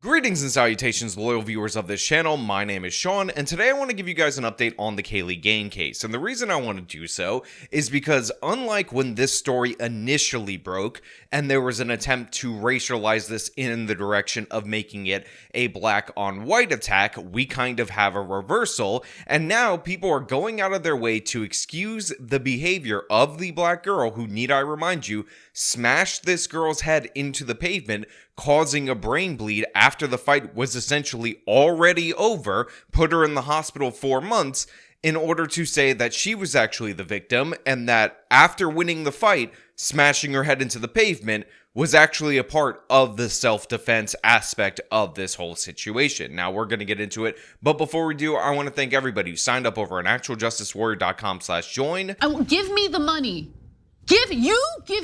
Greetings and salutations, loyal viewers of this channel. My name is Sean, and today I want to give you guys an update on the Kaylee Gain case. And the reason I want to do so is because unlike when this story initially broke, and there was an attempt to racialize this in the direction of making it a black on white attack, we kind of have a reversal, and now people are going out of their way to excuse the behavior of the black girl who, need I remind you, smashed this girl's head into the pavement, causing a brain bleed after the fight was essentially already over, put her in the hospital 4 months, in order to say that she was actually the victim, and that after winning the fight, smashing her head into the pavement was actually a part of the self-defense aspect of this whole situation. Now, we're going to get into it, but before we do, I want to thank everybody who signed up over on actualjusticewarrior.com/join. Give me the money. Give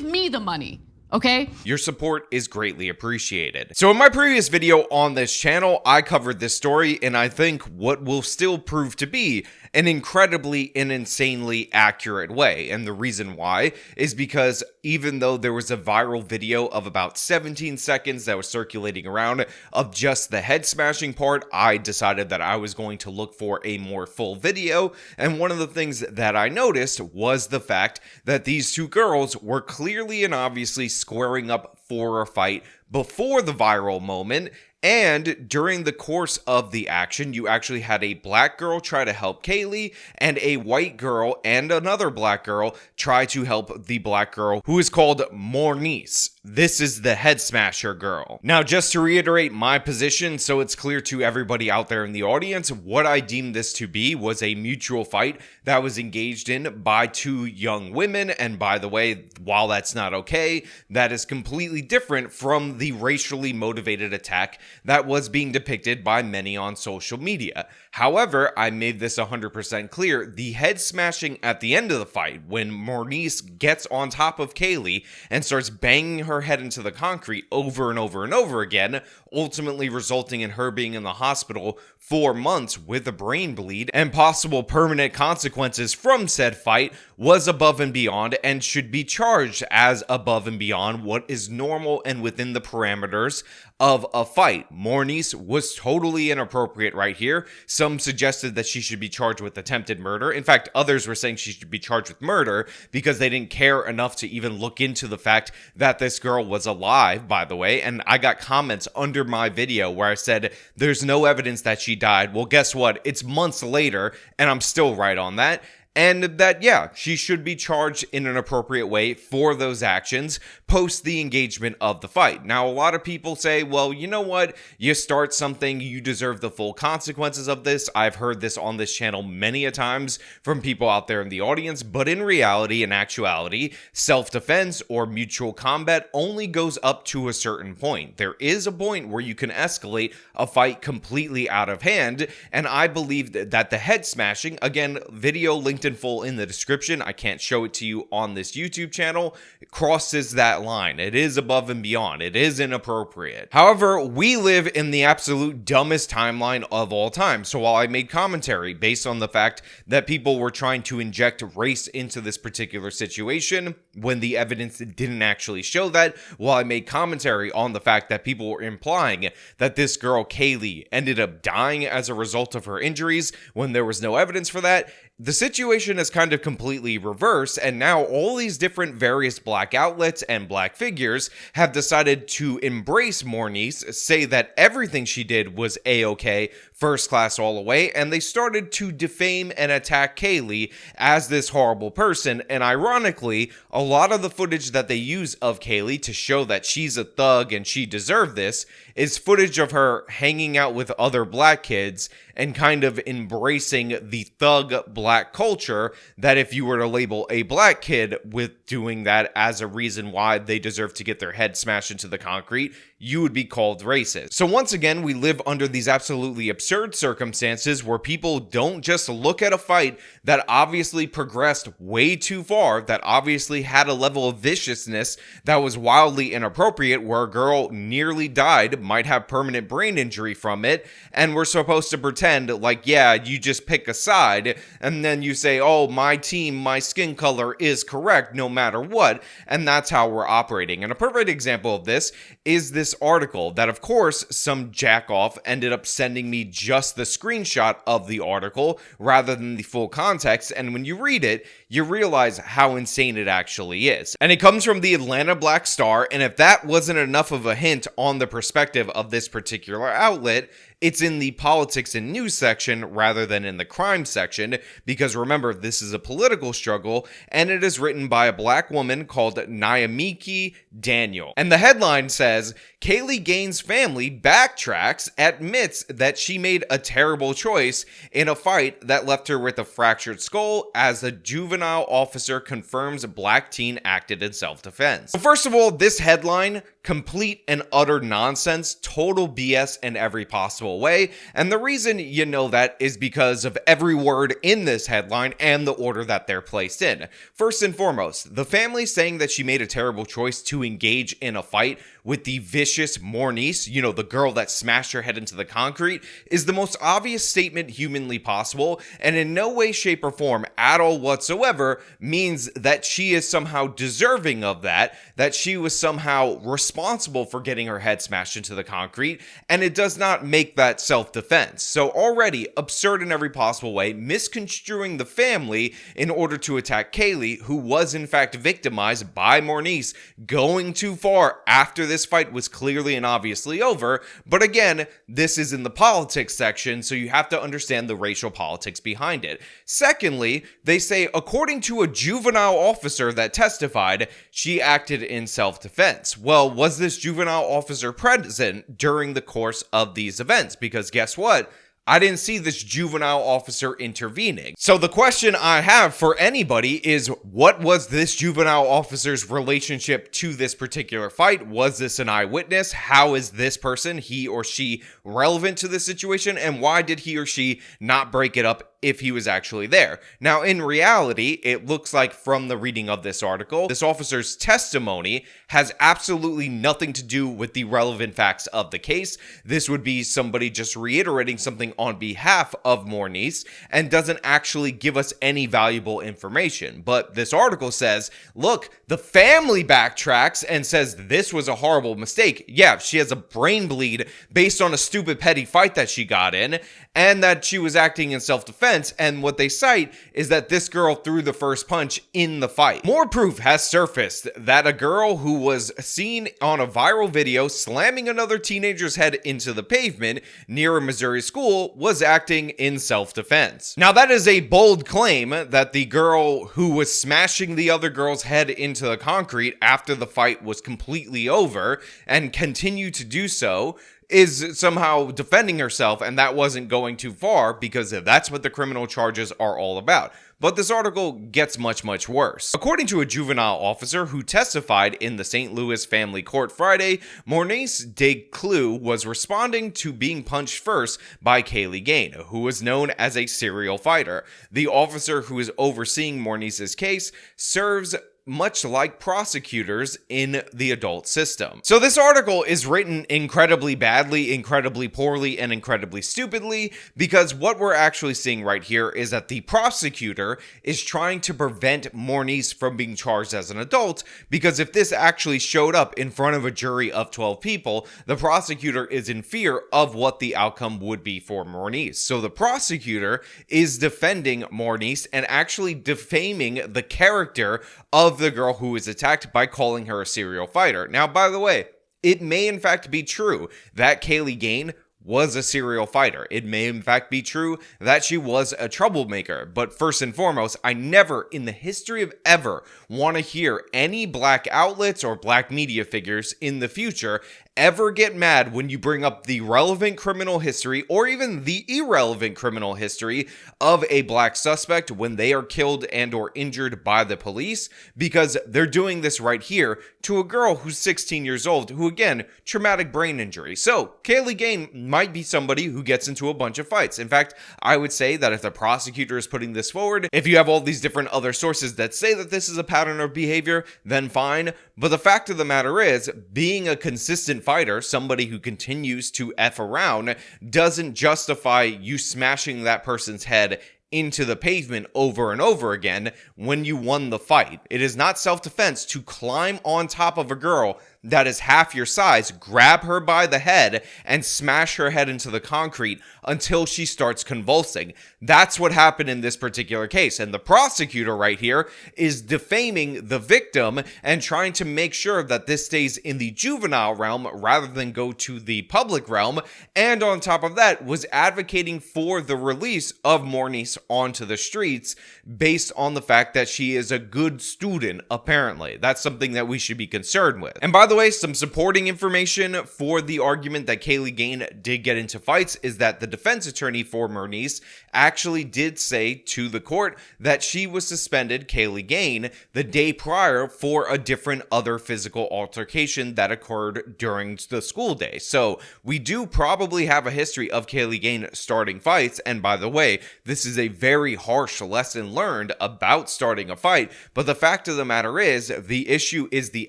me the money. Okay? Your support is greatly appreciated. So in my previous video on this channel, I covered this story in I think what will still prove to be an incredibly and insanely accurate way. And the reason why is because even though there was a viral video of about 17 seconds that was circulating around of just the head smashing part, I decided that I was going to look for a more full video. And one of the things that I noticed was the fact that these two girls were clearly and obviously squaring up for a fight before the viral moment. And during the course of the action, you actually had a black girl try to help Kaylee, and a white girl and another black girl try to help the black girl who is called Mornice. This is the head smasher girl. Now, just to reiterate my position so it's clear to everybody out there in the audience, what I deemed this to be was a mutual fight that was engaged in by two young women. And by the way, while that's not okay, that is completely different from the racially motivated attack that was being depicted by many on social media. However, I made this 100% clear. The head smashing at the end of the fight, when Mornice gets on top of Kaylee and starts banging her head into the concrete over and over and over again, ultimately resulting in her being in the hospital 4 months with a brain bleed and possible permanent consequences from said fight, was above and beyond and should be charged as above and beyond what is normal and within the parameters of a fight. Mornice was totally inappropriate right here. Some suggested that she should be charged with attempted murder. In fact, others were saying she should be charged with murder because they didn't care enough to even look into the fact that this girl was alive, by the way. And I got comments under my video where I said, there's no evidence that she died. Well, guess what? It's months later, and I'm still right on that. And that, yeah, she should be charged in an appropriate way for those actions post the engagement of the fight. Now, a lot of people say, well, you know what? You start something, you deserve the full consequences of this. I've heard this on this channel many a times from people out there in the audience, but in reality, in actuality, self-defense or mutual combat only goes up to a certain point. There is a point where you can escalate a fight completely out of hand, and I believe that the head smashing, again, video linked in full in the description, I can't show it to you on this YouTube channel, it crosses that line. It is above and beyond. It is inappropriate. However, we live in the absolute dumbest timeline of all time. So while I made commentary based on the fact that people were trying to inject race into this particular situation when the evidence didn't actually show that, while I made commentary on the fact that people were implying that this girl Kaylee ended up dying as a result of her injuries when there was no evidence for that, the situation is kind of completely reversed, and now all these different various black outlets and black figures have decided to embrace Mornice, say that everything she did was a-okay, first class all the way, and they started to defame and attack Kaylee as this horrible person. And ironically, a lot of the footage that they use of Kaylee to show that she's a thug and she deserved this is footage of her hanging out with other black kids and kind of embracing the thug black culture, that if you were to label a black kid with doing that as a reason why they deserve to get their head smashed into the concrete, you would be called racist. So once again, we live under these absolutely absurd circumstances where people don't just look at a fight that obviously progressed way too far, that obviously had a level of viciousness that was wildly inappropriate, where a girl nearly died, might have permanent brain injury from it, and we're supposed to pretend like, yeah, you just pick a side, and then you say, oh, my team, my skin color is correct no matter what, and that's how we're operating. And a perfect example of this is this this article that, of course, some jackoff ended up sending me just the screenshot of the article rather than the full context, and when you read it, you realize how insane it actually is. And it comes from the Atlanta Black Star, and if that wasn't enough of a hint on the perspective of this particular outlet, it's in the politics and news section rather than in the crime section, because remember, this is a political struggle, and it is written by a black woman called Nyamiki Daniel. And the headline says, Kaylee Gain's family backtracks, admits that she made a terrible choice in a fight that left her with a fractured skull as a juvenile officer confirms black teen acted in self-defense. So first of all, this headline, complete and utter nonsense, total BS in every possible way, and the reason you know that is because of every word in this headline and the order that they're placed in. First and foremost, the family saying that she made a terrible choice to engage in a fight with the vicious Mornice, you know, the girl that smashed her head into the concrete, is the most obvious statement humanly possible, and in no way, shape, or form at all whatsoever means that she is somehow deserving of that she was somehow responsible for getting her head smashed into the concrete, and it does not make that self-defense. So already absurd in every possible way, misconstruing the family in order to attack Kaylee, who was in fact victimized by Mornice, going too far after this fight was clearly and obviously over. But again, this is in the politics section, so you have to understand the racial politics behind it. Secondly, they say, according to a juvenile officer that testified, she acted in self-defense. Well, was this juvenile officer present during the course of these events? Because guess what? I didn't see this juvenile officer intervening. So the question I have for anybody is, what was this juvenile officer's relationship to this particular fight? Was this an eyewitness? How is this person, he or she, relevant to this situation? And why did he or she not break it up if he was actually there? Now, in reality, it looks like from the reading of this article, this officer's testimony has absolutely nothing to do with the relevant facts of the case. This would be somebody just reiterating something on behalf of Mornice and doesn't actually give us any valuable information. But this article says, look, the family backtracks and says this was a horrible mistake. Yeah, she has a brain bleed based on a stupid petty fight that she got in, and that she was acting in self-defense, and what they cite is that this girl threw the first punch in the fight. More proof has surfaced that a girl who was seen on a viral video slamming another teenager's head into the pavement near a Missouri school was acting in self-defense. Now, that is a bold claim that the girl who was smashing the other girl's head into the concrete after the fight was completely over and continued to do so is somehow defending herself, and that wasn't going too far, because that's what the criminal charges are all about. But this article gets much, much worse. According to a juvenile officer who testified in the St. Louis family court Friday, Mornice Desclous was responding to being punched first by Kaylee Gain, who was known as a serial fighter. The officer who is overseeing Mornice's case serves much like prosecutors in the adult system. So this article is written incredibly badly, incredibly poorly, and incredibly stupidly, because what we're actually seeing right here is that the prosecutor is trying to prevent Mornice from being charged as an adult, because if this actually showed up in front of a jury of 12 people, the prosecutor is in fear of what the outcome would be for Mornice. So the prosecutor is defending Mornice and actually defaming the character of the girl who was attacked by calling her a serial fighter. Now, by the way, it may in fact be true that Kaylee Gain was a serial fighter. It may in fact be true that she was a troublemaker. But first and foremost, I never in the history of ever want to hear any black outlets or black media figures in the future ever get mad when you bring up the relevant criminal history or even the irrelevant criminal history of a black suspect when they are killed and or injured by the police, because they're doing this right here to a girl who's 16 years old who, again, traumatic brain injury. So Kaylee Gain might be somebody who gets into a bunch of fights. In fact, I would say that if the prosecutor is putting this forward, if you have all these different other sources that say that this is a pattern of behavior, then fine. But the fact of the matter is, being a consistent fighter, somebody who continues to F around, doesn't justify you smashing that person's head into the pavement over and over again when you won the fight. It is not self-defense to climb on top of a girl that is half your size, grab her by the head, and smash her head into the concrete until she starts convulsing. That's what happened in this particular case. And the prosecutor right here is defaming the victim and trying to make sure that this stays in the juvenile realm rather than go to the public realm. And on top of that, was advocating for the release of Mornice onto the streets based on the fact that she is a good student, apparently. That's something that we should be concerned with. And by the way, some supporting information for the argument that Kaylee Gain did get into fights is that the defense attorney for Mornice actually did say to the court that she was suspended, Kaylee Gain, the day prior for a different other physical altercation that occurred during the school day. So we do probably have a history of Kaylee Gain starting fights. And by the way, this is a very harsh lesson learned about starting a fight. But the fact of the matter is, the issue is the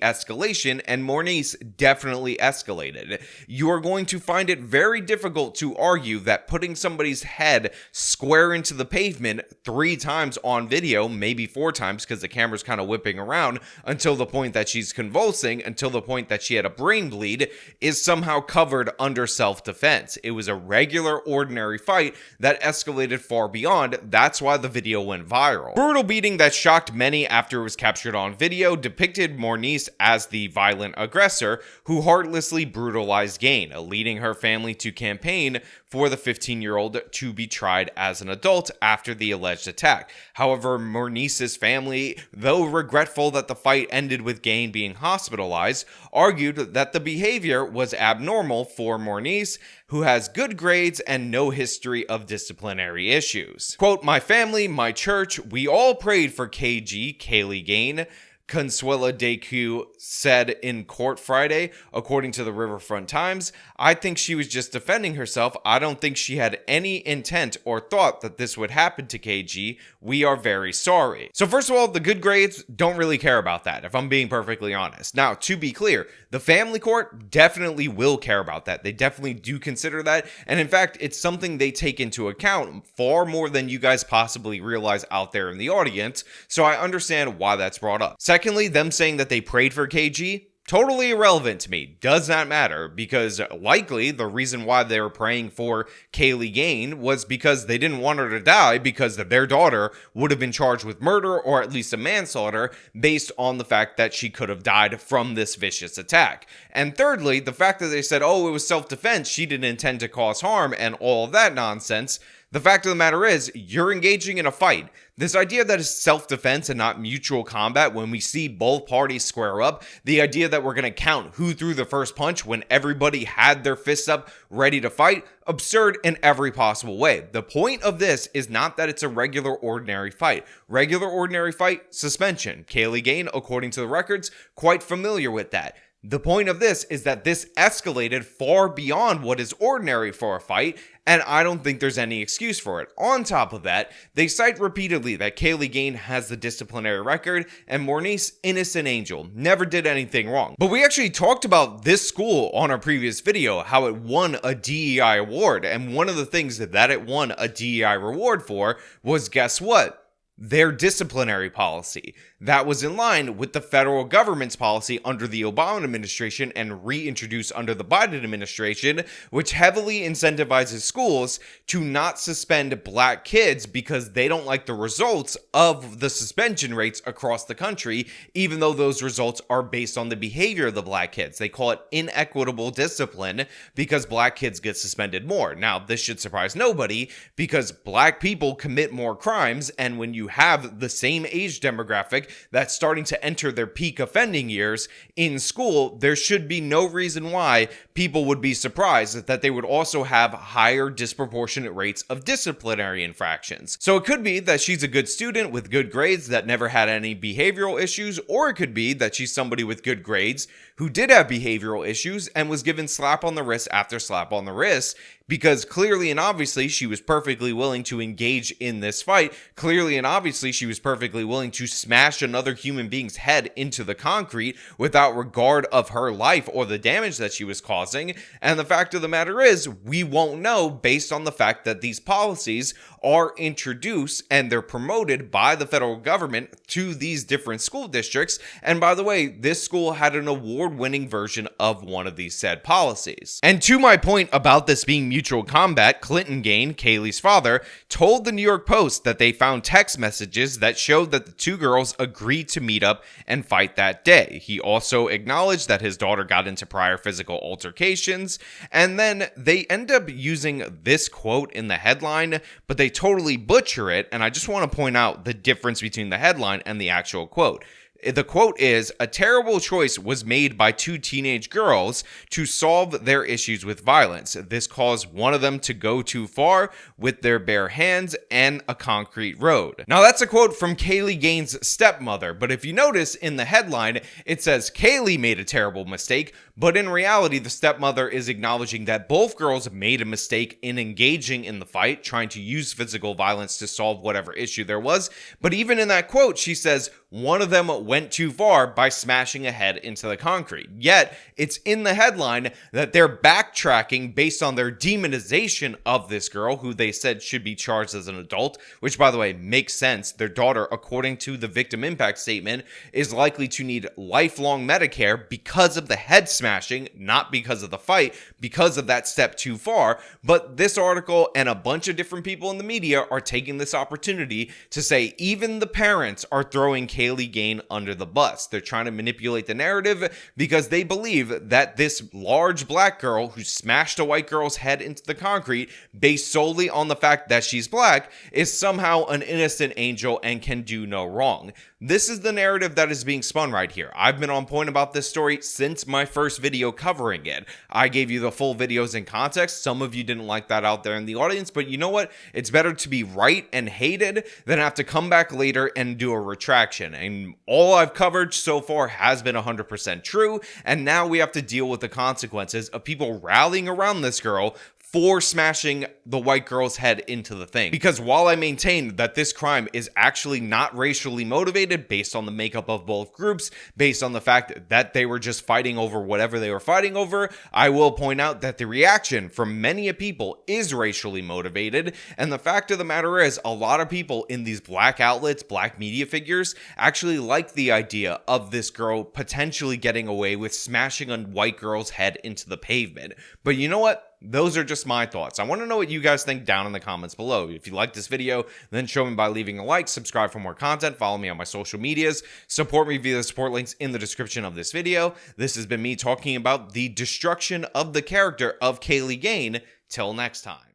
escalation, and Mornice definitely escalated. You are going to find it very difficult to argue that putting somebody's head square into the pavement 3 times on video, maybe 4 times because the camera's kind of whipping around until the point that she's convulsing, until the point that she had a brain bleed, is somehow covered under self-defense. It was a regular, ordinary fight that escalated far beyond. That's why the video went viral. Brutal beating that shocked many after it was captured on video depicted Mornice as the violent aggressor who heartlessly brutalized Gain, leading her family to campaign for the 15-year-old to be tried as an adult after the alleged attack. However, Mornice's family, though regretful that the fight ended with Gain being hospitalized, argued that the behavior was abnormal for Mornice, who has good grades and no history of disciplinary issues. Quote, "My family, my church, we all prayed for Kaylee Gain," Consuela Deku said in court Friday, according to the Riverfront Times. "I think she was just defending herself. I don't think she had any intent or thought that this would happen to KG. We are very sorry." So first of all, the good grades don't really care about that, if I'm being perfectly honest. Now, to be clear, the family court definitely will care about that. They definitely do consider that. And in fact, it's something they take into account far more than you guys possibly realize out there in the audience. So I understand why that's brought up. Secondly, them saying that they prayed for KG, totally irrelevant to me. Does not matter, because likely the reason why they were praying for Kaylee Gain was because they didn't want her to die, because their daughter would have been charged with murder or at least a manslaughter based on the fact that she could have died from this vicious attack. And thirdly, the fact that they said, oh, it was self-defense, she didn't intend to cause harm and all of that nonsense. The fact of the matter is, you're engaging in a fight. This idea that it's self-defense and not mutual combat when we see both parties square up, the idea that we're going to count who threw the first punch when everybody had their fists up ready to fight, absurd in every possible way. The point of this is not that it's a regular ordinary fight. Regular ordinary fight, suspension. Kaylee Gain, according to the records, quite familiar with that. The point of this is that this escalated far beyond what is ordinary for a fight, and I don't think there's any excuse for it. On top of that, they cite repeatedly that Kaylee Gain has the disciplinary record, and Mornice, innocent angel, never did anything wrong. But we actually talked about this school on our previous video, how it won a DEI award, and one of the things that it won a DEI reward for was, guess what? Their disciplinary policy. That was in line with the federal government's policy under the Obama administration and reintroduced under the Biden administration, which heavily incentivizes schools to not suspend black kids because they don't like the results of the suspension rates across the country, even though those results are based on the behavior of the black kids. They call it inequitable discipline because black kids get suspended more. Now, this should surprise nobody because black people commit more crimes, and when you have the same age demographic that's starting to enter their peak offending years in school, there should be no reason why people would be surprised that they would also have higher disproportionate rates of disciplinary infractions. So it could be that she's a good student with good grades that never had any behavioral issues, or it could be that she's somebody with good grades who did have behavioral issues and was given slap on the wrist after slap on the wrist because clearly and obviously she was perfectly willing to engage in this fight. Clearly and obviously she was perfectly willing to smash another human being's head into the concrete without regard of her life or the damage that she was causing. And the fact of the matter is, we won't know based on the fact that these policies are introduced and they're promoted by the federal government to these different school districts. And by the way, this school had an award-winning version of one of these said policies. And to my point about this being mutual combat, Clinton Gain, Kaylee's father, told the New York Post that they found text messages that showed that the two girls agreed to meet up and fight that day. He also acknowledged that his daughter got into prior physical altercations, and then they end up using this quote in the headline, but they totally butcher it, and I just want to point out the difference between the headline and the actual quote. The quote is, "A terrible choice was made by two teenage girls to solve their issues with violence. This caused one of them to go too far with their bare hands and a concrete road." Now that's a quote from Kaylee Gain's stepmother, but if you notice in the headline, it says Kaylee made a terrible mistake, but in reality, the stepmother is acknowledging that both girls made a mistake in engaging in the fight, trying to use physical violence to solve whatever issue there was. But even in that quote, she says one of them went too far by smashing a head into the concrete. Yet, it's in the headline that they're backtracking based on their demonization of this girl, who they said should be charged as an adult, which, by the way, makes sense. Their daughter, according to the victim impact statement, is likely to need lifelong Medicare because of the head smashing, not because of the fight, because of that step too far. But this article and a bunch of different people in the media are taking this opportunity to say even the parents are throwing Kaylee Gain under the bus. They're trying to manipulate the narrative because they believe that this large black girl who smashed a white girl's head into the concrete based solely on the fact that she's black is somehow an innocent angel and can do no wrong. This is the narrative that is being spun right here. I've been on point about this story since my first video covering it. I gave you the full videos in context. Some of you didn't like that out there in the audience, but you know what? It's better to be right and hated than have to come back later and do a retraction. And all I've covered so far has been 100% true, and now we have to deal with the consequences of people rallying around this girl for smashing the white girl's head into the thing. Because while I maintain that this crime is actually not racially motivated based on the makeup of both groups, based on the fact that they were just fighting over whatever they were fighting over, I will point out that the reaction from many people is racially motivated. And the fact of the matter is, a lot of people in these black outlets, black media figures, actually like the idea of this girl potentially getting away with smashing a white girl's head into the pavement. But you know what? Those are just my thoughts. I want to know what you guys think down in the comments below. If you like this video, then show me by leaving a like, subscribe for more content, follow me on my social medias, support me via the support links in the description of this video. This has been me talking about the destruction of the character of Kaylee Gain. Till next time.